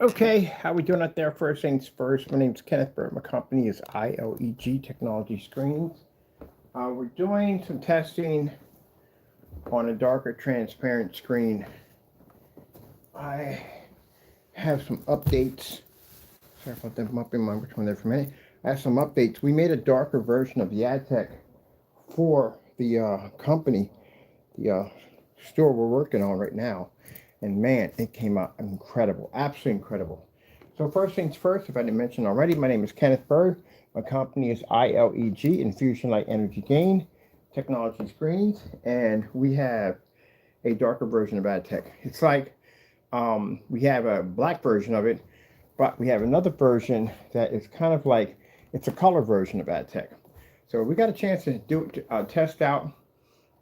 Okay, how we doing out there? First things first, my name's Kenneth Bird. My company is ILEG Technology Screens. We're doing some testing on a darker transparent screen. I have some updates. Sorry about that bumping my which one there for a minute. I have some updates. We made a darker version of the AdTech for the company, the store we're working on right now. And man, it came out incredible, absolutely incredible. So first things first, if I didn't mention already, my name is Kenneth Bird. My company is ILEG, Infusion Light Energy Gain Technology Screens, and we have a darker version of AdTech. It's like we have a black version of it, but we have another version that is kind of like it's a color version of AdTech. So we got a chance to do test out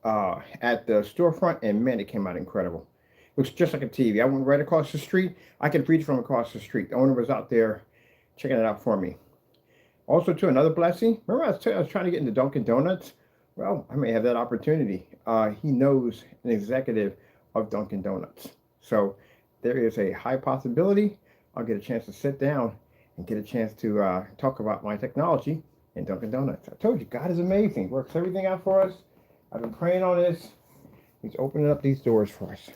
at the storefront, and man, it came out incredible. It looks just like a TV. I went right across the street. I could read from across the street. The owner was out there checking it out for me. Also, too, another blessing. Remember, I was trying to get into Dunkin' Donuts. Well, I may have that opportunity. He knows an executive of Dunkin' Donuts, so there is a high possibility I'll get a chance to sit down and get a chance to talk about my technology in Dunkin' Donuts. I told you, God is amazing. He works everything out for us. I've been praying on this. He's opening up these doors for us.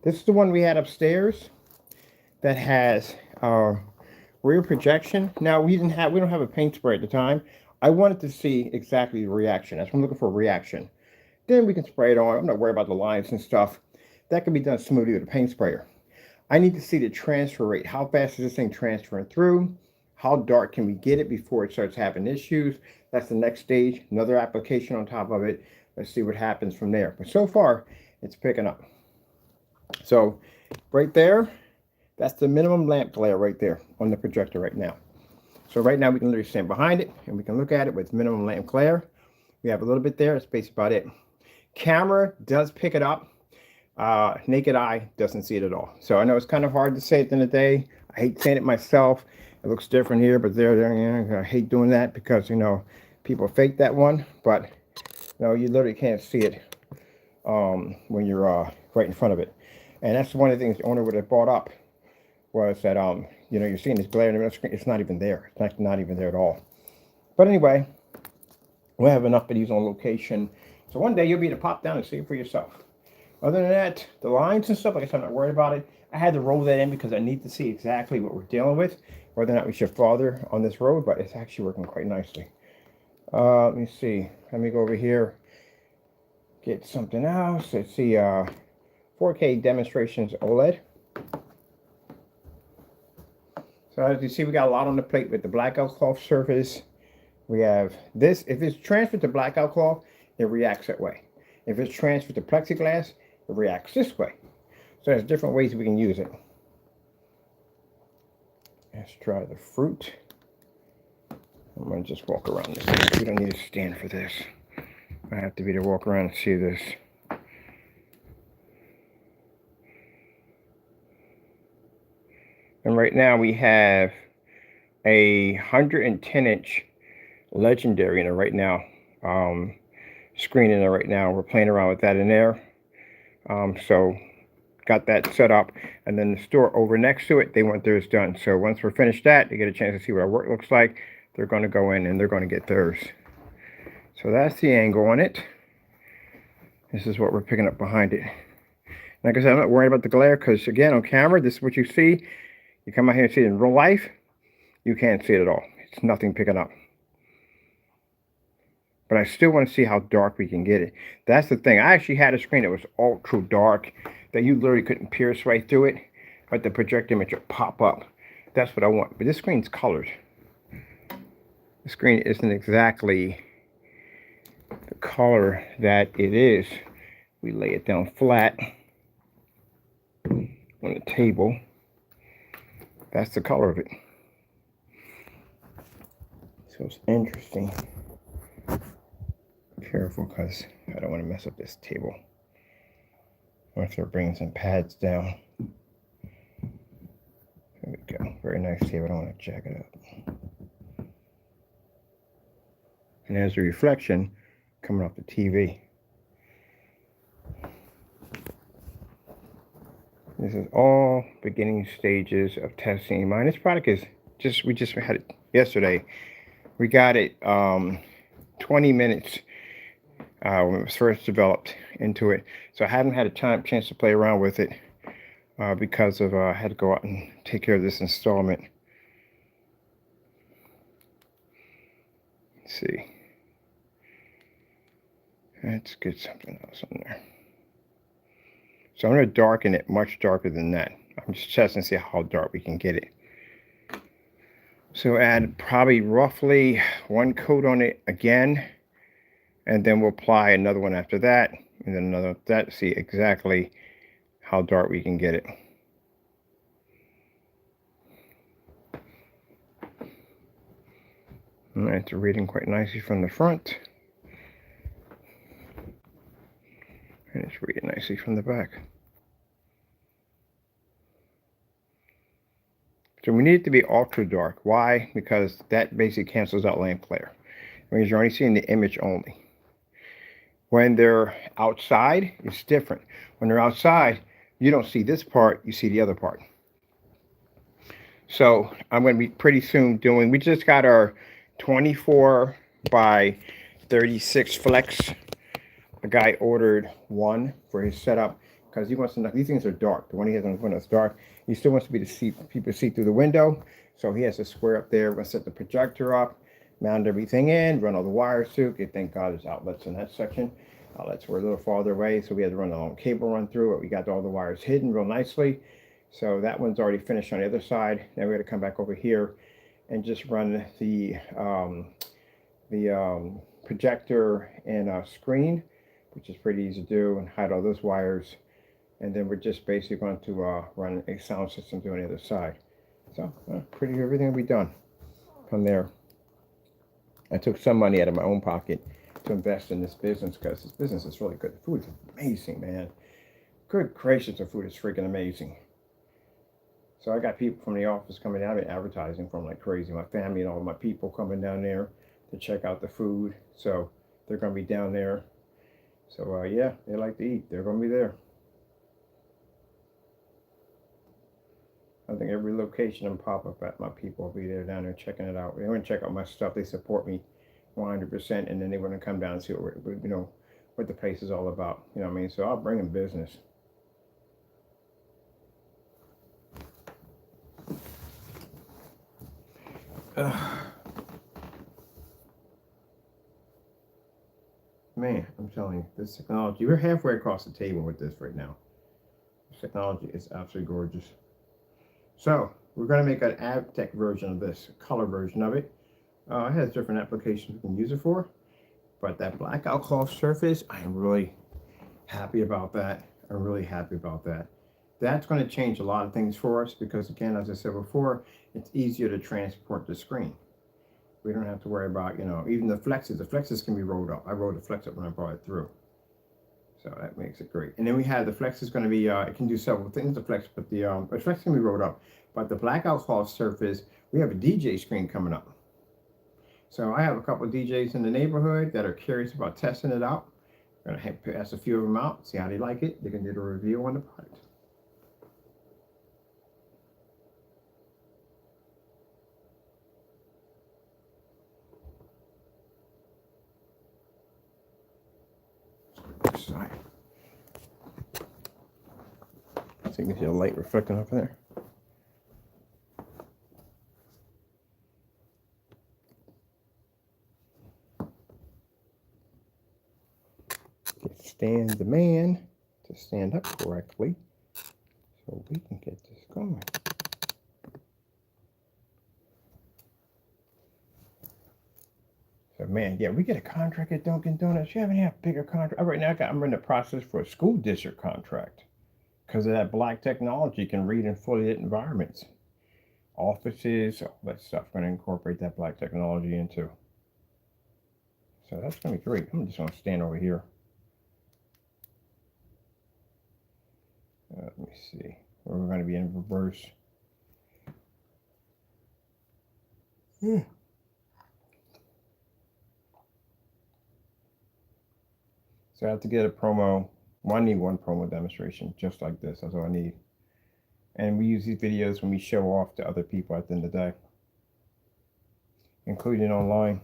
This is the one we had upstairs that has rear projection. Now we don't have a paint spray at the time. I wanted to see exactly the reaction. That's what I'm looking for, a reaction. Then we can spray it on. I'm not worried about the lines and stuff. That can be done smoothly with a paint sprayer. I need to see the transfer rate. How fast is this thing transferring through? How dark can we get it before it starts having issues? That's the next stage. Another application on top of it. Let's see what happens from there. But so far, it's picking up. So right there, that's the minimum lamp glare right there on the projector right now. So right now we can literally stand behind it and we can look at it with minimum lamp glare. We have a little bit there. That's basically about it. Camera does pick it up. Naked eye doesn't see it at all. So I know it's kind of hard to say at the end of the day. I hate saying it myself. It looks different here, but I hate doing that because, people fake that one. But, you literally can't see it when you're right in front of it. And that's one of the things the owner would have brought up was that, you're seeing this glare in the screen. It's not even there. It's not even there at all. But anyway, we'll have enough of these on location. So one day you'll be able to pop down and see it for yourself. Other than that, the lines and stuff, like I said, I'm not worried about it. I had to roll that in because I need to see exactly what we're dealing with, whether or not we should farther on this road, but it's actually working quite nicely. Let me see. Let me go over here, get something else. Let's see, 4K demonstrations OLED. So as you see, we got a lot on the plate with the blackout cloth surface. We have this. If it's transferred to blackout cloth, it reacts that way. If it's transferred to plexiglass, it reacts this way. So there's different ways we can use it. Let's try the fruit. I'm going to just walk around this. We don't need a stand for this. I have to be to walk around and see this. And right now we have a 110-inch Legendary in there right now. Screen in there right now. We're playing around with that in there. So got that set up. And then the store over next to it, they want theirs done. So once we're finished that, they get a chance to see what our work looks like. They're going to go in and they're going to get theirs. So that's the angle on it. This is what we're picking up behind it. Like I said, I'm not worried about the glare because, again, on camera, this is what you see. You come out here and see it in real life, you can't see it at all. It's nothing picking up. But I still want to see how dark we can get it. That's the thing. I actually had a screen that was ultra dark that you literally couldn't pierce right through it, but the projector image would pop up. That's what I want. But this screen's colored. The screen isn't exactly the color that it is. We lay it down flat on the table. That's the color of it. So it's interesting. Careful because I don't want to mess up this table. I'm going to start bringing some pads down. There we go. Very nice table. I don't want to jack it up. And there's a reflection coming off the TV. This is all beginning stages of testing mine. This product is we just had it yesterday. We got it 20 minutes when it was first developed into it. So I haven't had a chance to play around with it because of I had to go out and take care of this installment. Let's see. Let's get something else on there. So I'm going to darken it much darker than that. I'm just testing to see how dark we can get it. So add probably roughly 1 coat on it again, and then we'll apply another one after that, and then another after that to see exactly how dark we can get it. And it's reading quite nicely from the front. And it's reading nicely from the back. So we need it to be ultra dark. Why? Because that basically cancels out lamp glare. It means you're only seeing the image only. When they're outside, it's different. When they're outside, you don't see this part, you see the other part. So I'm going to be pretty soon doing, we just got our 24 by 36 flex. The guy ordered one for his setup because he wants to know, these things are dark. The one he has on his window is dark. He still wants to be to see people see through the window. So he has a square up there. We're going to set the projector up, mount everything in, run all the wires through. Okay, thank God there's outlets in that section. Outlets were a little farther away, so we had to run a long cable run through it. We got all the wires hidden real nicely. So that one's already finished on the other side. Now we got to come back over here and just run the projector and screen, which is pretty easy to do, and hide all those wires. And then we're just basically going to run a sound system through on the other side. So pretty everything will be done from there. I took some money out of my own pocket to invest in this business because this business is really good. The food is amazing, man. Good gracious, the food is freaking amazing. So I got people from the office coming down and advertising from like crazy. My family and all my people coming down there to check out the food. So they're going to be down there. So yeah, they like to eat. They're going to be there. I think every location and pop up at my people will be there down there checking it out. They want to check out my stuff. They support me 100%, and then they want to come down and see what what the place is all about. You know what I mean? So I'll bring them business. Man, I'm telling you, this technology, we're halfway across the table with this right now. This technology is absolutely gorgeous. So we're going to make an AvTech version of this, a color version of it. It has different applications we can use it for, but that blackout cloth surface, I am really happy about that. I'm really happy about that. That's going to change a lot of things for us because, again, as I said before, it's easier to transport the screen. We don't have to worry about, even the flexes. The flexes can be rolled up. I rolled the flex up when I brought it through. So that makes it great. And then we have the flex is going to be, it can do several things, the flex, but the flex can be rolled up. But the blackout cloth surface, we have a DJ screen coming up. So I have a couple of DJs in the neighborhood that are curious about testing it out. I'm going to pass a few of them out, see how they like it. They can do the review on the product. Side. So you can see the light reflecting off of there. Stand the man to stand up correctly so we can get this going. So man, yeah, we get a contract at Dunkin' Donuts. You haven't had a bigger contract. Right now I'm in the process for a school district contract because of that black technology can read in fully lit environments. Offices, all that stuff, going to incorporate that black technology into. So that's going to be great. I'm just going to stand over here. Let me see. We're going to be in reverse. So I have to get a promo. Well, I need one promo demonstration just like this. That's all I need. And we use these videos when we show off to other people at the end of the day, including online.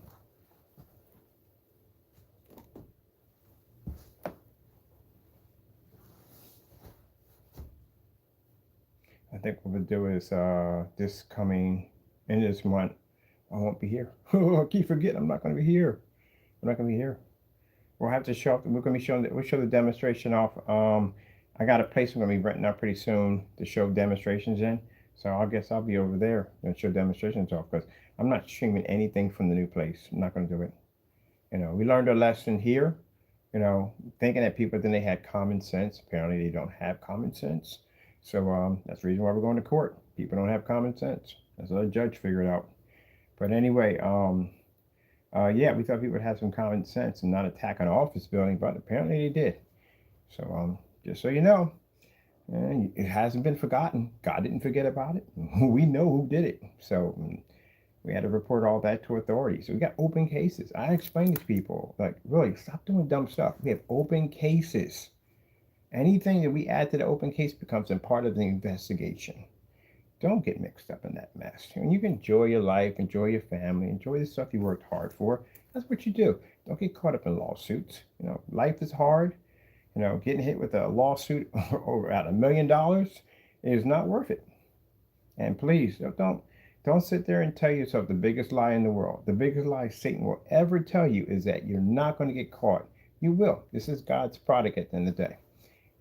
I think what we'll do is this coming in this month, I won't be here. I keep forgetting I'm not going to be here. I'm not going to be here. We'll have to show up. We're going to be showing. We'll show the demonstration off. I got a place I'm going to be renting out pretty soon to show demonstrations in. So I guess I'll be over there and show demonstrations off because I'm not streaming anything from the new place. I'm not going to do it. You know, we learned a lesson here. You know, thinking that people then they had common sense. Apparently, they don't have common sense. So that's the reason why we're going to court. People don't have common sense. That's what a judge figured out. But anyway, yeah, we thought people would have some common sense and not attack an office building, but apparently they did. So just so you know, and it hasn't been forgotten. God didn't forget about it. We know who did it. So we had to report all that to authorities. So we got open cases. I explained to people, like, really, stop doing dumb stuff. We have open cases. Anything that we add to the open case becomes a part of the investigation. Don't get mixed up in that mess. And you can enjoy your life, enjoy your family, enjoy the stuff you worked hard for. That's what you do. Don't get caught up in lawsuits. You know, life is hard. You know, getting hit with a lawsuit over at $1 million is not worth it. And please don't sit there and tell yourself the biggest lie in the world. The biggest lie Satan will ever tell you is that you're not going to get caught. You will. This is God's product at the end of the day.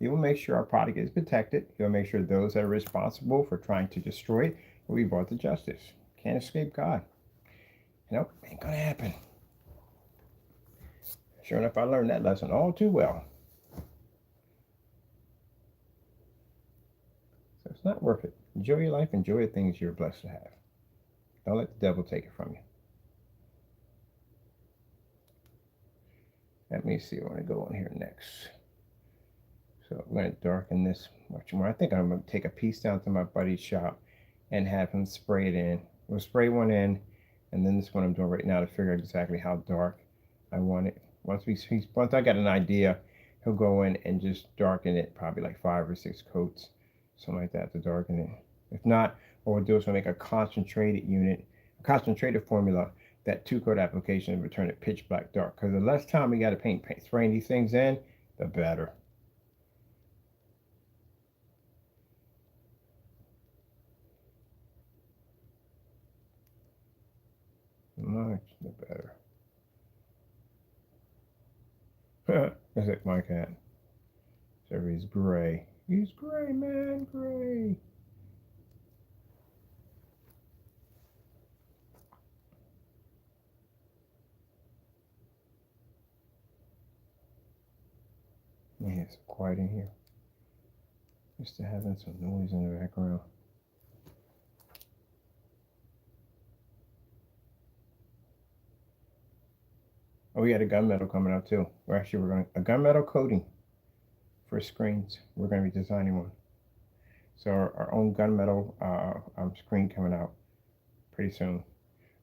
He will make sure our product is protected. He'll make sure those that are responsible for trying to destroy it will be brought to justice. Can't escape God. Nope, ain't gonna happen. Sure enough, I learned that lesson all too well. So it's not worth it. Enjoy your life, enjoy the things you're blessed to have. Don't let the devil take it from you. Let me see, I want to go on here next. So I'm going to darken this much more. I think I'm going to take a piece down to my buddy's shop and have him spray it in. We'll spray one in, and then this one I'm doing right now to figure out exactly how dark I want it. Once I got an idea, he'll go in and just darken it, probably like 5 or 6 coats, something like that to darken it. If not, what we'll do is we'll make a concentrated unit, a concentrated formula, that 2-coat application will turn it pitch black dark. Because the less time we got to paint spraying these things in, the better. Much the better. That's like my cat. So he's gray. He's gray, man, gray. Man, it's quiet in here. Used to having some noise in the background. Oh, we got a gunmetal coming out too. We're going a gunmetal coating for screens. We're going to be designing one. So our own gunmetal screen coming out pretty soon.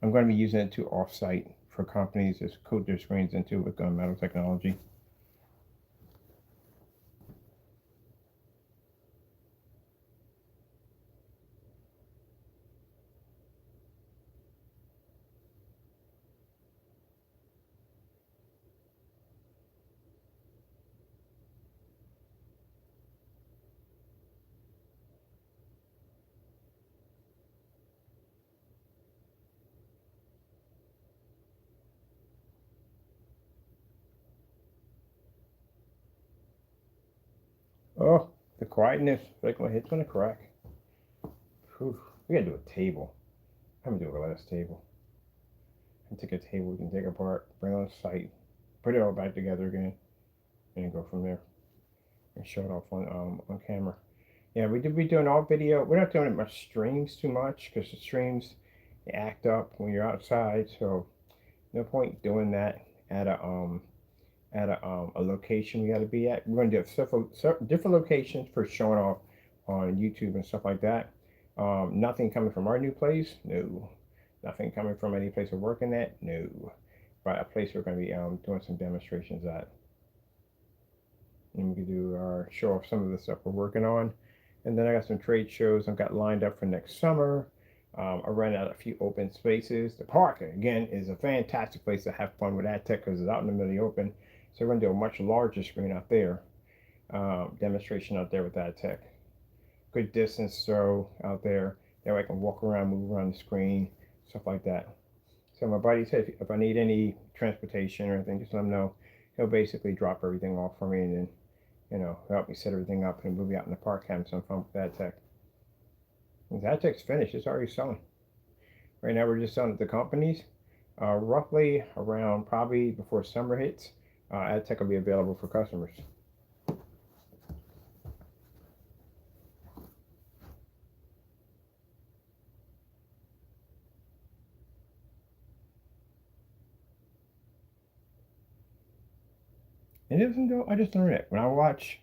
I'm going to be using it to offsite for companies to coat their screens into with gunmetal technology. Oh, the quietness. Like my head's going to crack. Whew. We got to do a table. I'm going to do a glass table. And take a table we can take apart, bring on site, put it all back together again, and go from there. And show it off on camera. Yeah, we did be doing all video. We're not doing it much streams too much because the streams they act up when you're outside. So no point doing that at a location we got to be at. We're going to do several different locations for showing off on YouTube and stuff like that. Nothing coming from our new place, no. Nothing coming from any place we're working at, no. But a place we're going to be doing some demonstrations at. And we can do show off some of the stuff we're working on. And then I got some trade shows I've got lined up for next summer. I ran out a few open spaces. The park, again, is a fantastic place to have fun with AdTech because it's out in the middle of the open. So we're going to do a much larger screen out there, demonstration out there with AdTech. Good distance throw out there. That way I can walk around, move around the screen, stuff like that. So my buddy said if I need any transportation or anything, just let him know. He'll basically drop everything off for me and then, help me set everything up and we'll be out in the park having some fun with AdTech. And AdTech's finished. It's already selling. Right now we're just selling it to companies. Roughly around probably before summer hits, AdTech will be available for customers. It doesn't go. I just learned it when I watch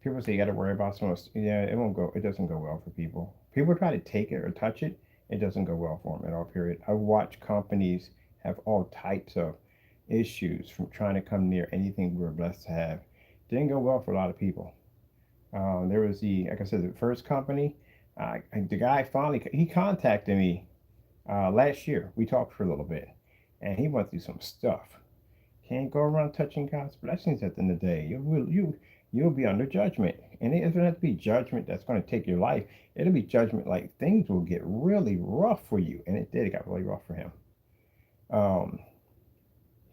people say you got to worry about someone. Yeah, it won't go. It doesn't go well for people. People try to take it or touch it. It doesn't go well for them at all. Period. I watch companies have all types of issues from trying to come near anything we were blessed to have. Didn't go well for a lot of people. There was like I said, the first company. The guy finally he contacted me last year. We talked for a little bit, and he went through some stuff. Can't go around touching God's blessings at the end of the day. You'll be under judgment, and it doesn't have to be judgment that's going to take your life. It'll be judgment like things will get really rough for you, and it did. It got really rough for him. Um,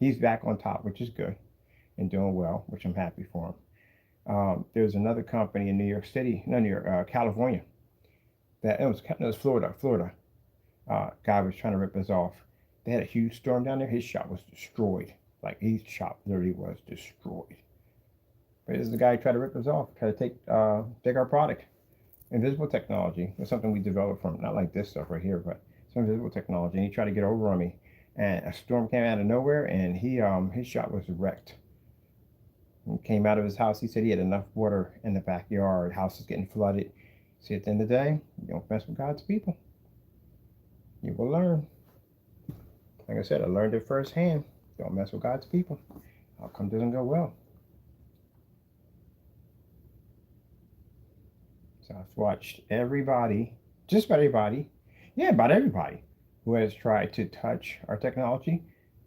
he's back on top, which is good, and doing well, which I'm happy for him. There's another company in New York City, no, New York, California. It was Florida. Florida. Guy was trying to rip us off. They had a huge storm down there. His shop was destroyed. Like his shop literally was destroyed. But this is the guy who tried to rip us off, try to take our product. Invisible technology was something we developed from, not like this stuff right here, but some invisible technology. And he tried to get over on me. And a storm came out of nowhere, and his shop was wrecked. He came out of his house. He said he had enough water in the backyard. House is getting flooded. See, at the end of the day, you don't mess with God's people. You will learn. Like I said, I learned it firsthand. Don't mess with God's people. Outcome doesn't go well. So I've watched everybody, just about everybody, yeah, about everybody who has tried to touch our technology,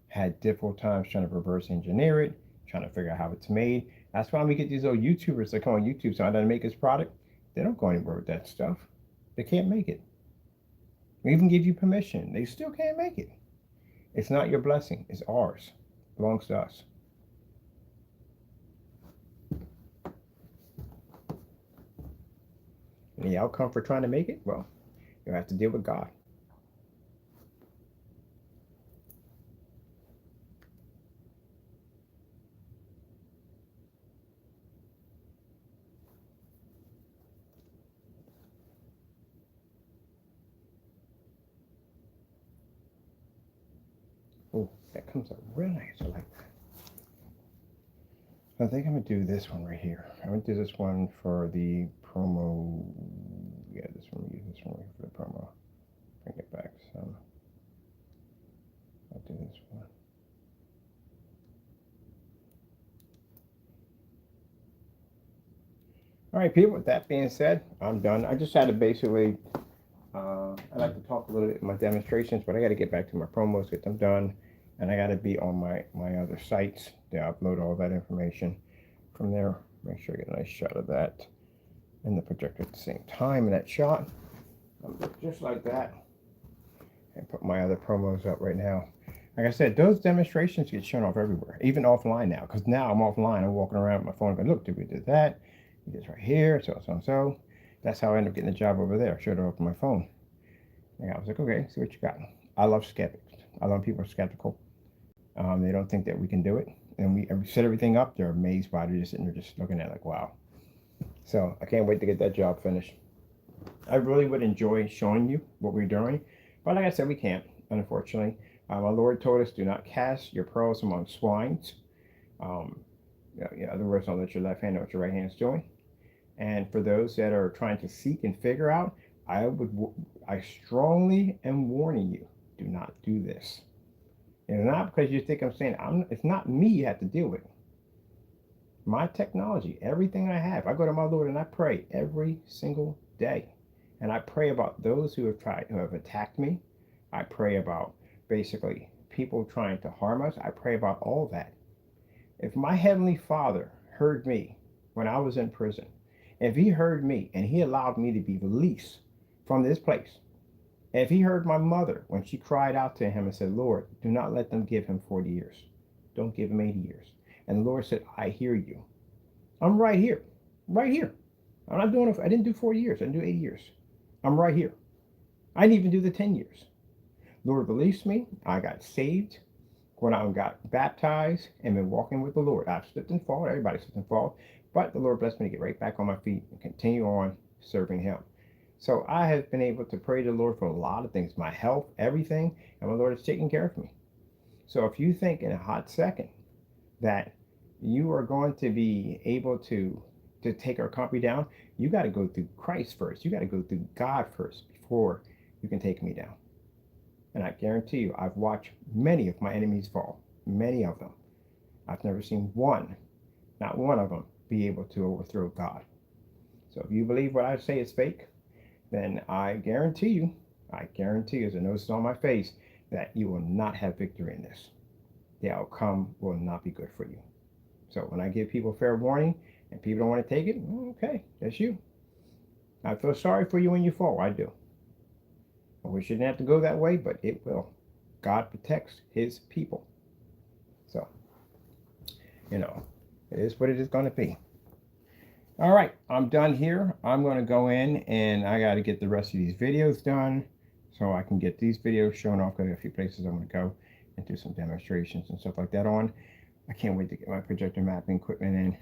had difficult times trying to reverse engineer it, trying to figure out how it's made. That's why we get these old YouTubers that come on YouTube so I don't make this product. They don't go anywhere with that stuff. They can't make it. We even give you permission. They still can't make it. It's not your blessing. It's ours. It belongs to us. And the outcome for trying to make it, well, you'll have to deal with God. Oh, that comes out real nice. I like that. I think I'm gonna do this one right here. I'm gonna do this one for the promo. Yeah, this one. Use this one for the promo. Bring it back some. I'll do this one. All right, people. With that being said, I'm done. I just had to basically. I like to talk a little bit in my demonstrations, but I got to get back to my promos, get them done, and I got to be on my other sites to upload all that information from there. Make sure I get a nice shot of that and the projector at the same time in that shot. Just like that, and put my other promos up right now. Like I said, those demonstrations get shown off everywhere, even offline now. Because now I'm offline, I'm walking around with my phone going, look, we did that, we did this right here, so. That's how I ended up getting the job over there. I showed it off on my phone. And I was like, okay, see what you got. I love skeptics. I love people who are skeptical. They don't think that we can do it. And we set everything up. They're amazed by it. They're just sitting there just looking at it like, wow. So I can't wait to get that job finished. I really would enjoy showing you what we're doing. But like I said, we can't, unfortunately. Our Lord told us, do not cast your pearls among swines. In other words, don't let your left hand know what your right hand is doing. And for those that are trying to seek and figure out, I strongly am warning you, do not do this. And not because you think I'm saying it's not me you have to deal with. My technology, everything I have. I go to my Lord and I pray every single day. And I pray about those who have attacked me. I pray about basically people trying to harm us. I pray about all that. If my Heavenly Father heard me when I was in prison, if He heard me and He allowed me to be released from this place, if He heard my mother when she cried out to Him and said, Lord, do not let them give him 40 years. Don't give him 80 years. And the Lord said, I hear you. I'm right here. Right here. I'm not doing it. I didn't do 40 years. I didn't do 80 years. I'm right here. I didn't even do the 10 years. Lord released me. I got saved. Went out and got baptized and been walking with the Lord. I've slipped and fallen. Everybody slipped and fallen. But the Lord blessed me to get right back on my feet and continue on serving Him. So I have been able to pray to the Lord for a lot of things, my health, everything, and my Lord is taking care of me. So if you think in a hot second that you are going to be able to take our company down, you got to go through Christ first. You got to go through God first before you can take me down. And I guarantee you, I've watched many of my enemies fall, many of them. I've never seen one, not one of them, be able to overthrow God. So if you believe what I say is fake, then I guarantee you, as the nose is on my face, that you will not have victory in this. The outcome will not be good for you. So when I give people fair warning and people don't want to take it, okay, that's you. I feel sorry for you when you fall. I do. I wish it didn't have to go that way, but it will. God protects His people. So, it is what it is going to be. All right, I'm done here. I'm going to go in and I got to get the rest of these videos done so I can get these videos shown off. Got a few places I'm going to go and do some demonstrations and stuff like that on. I can't wait to get my projector mapping equipment in.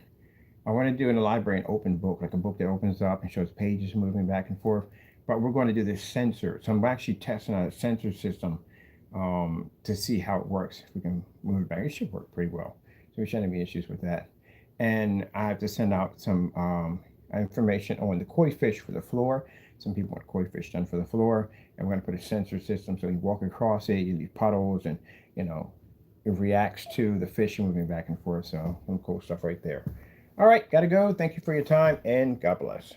I want to do in the library an open book, like a book that opens up and shows pages moving back and forth. But we're going to do this sensor. So I'm actually testing out a sensor system to see how it works. If we can move it back, it should work pretty well. So we shouldn't have any issues with that. And I have to send out some information on the koi fish for the floor. Some people want koi fish done for the floor. And we're going to put a sensor system so you walk across it, you leave puddles, and it reacts to the fish moving back and forth. So some cool stuff right there. All right, got to go. Thank you for your time, and God bless.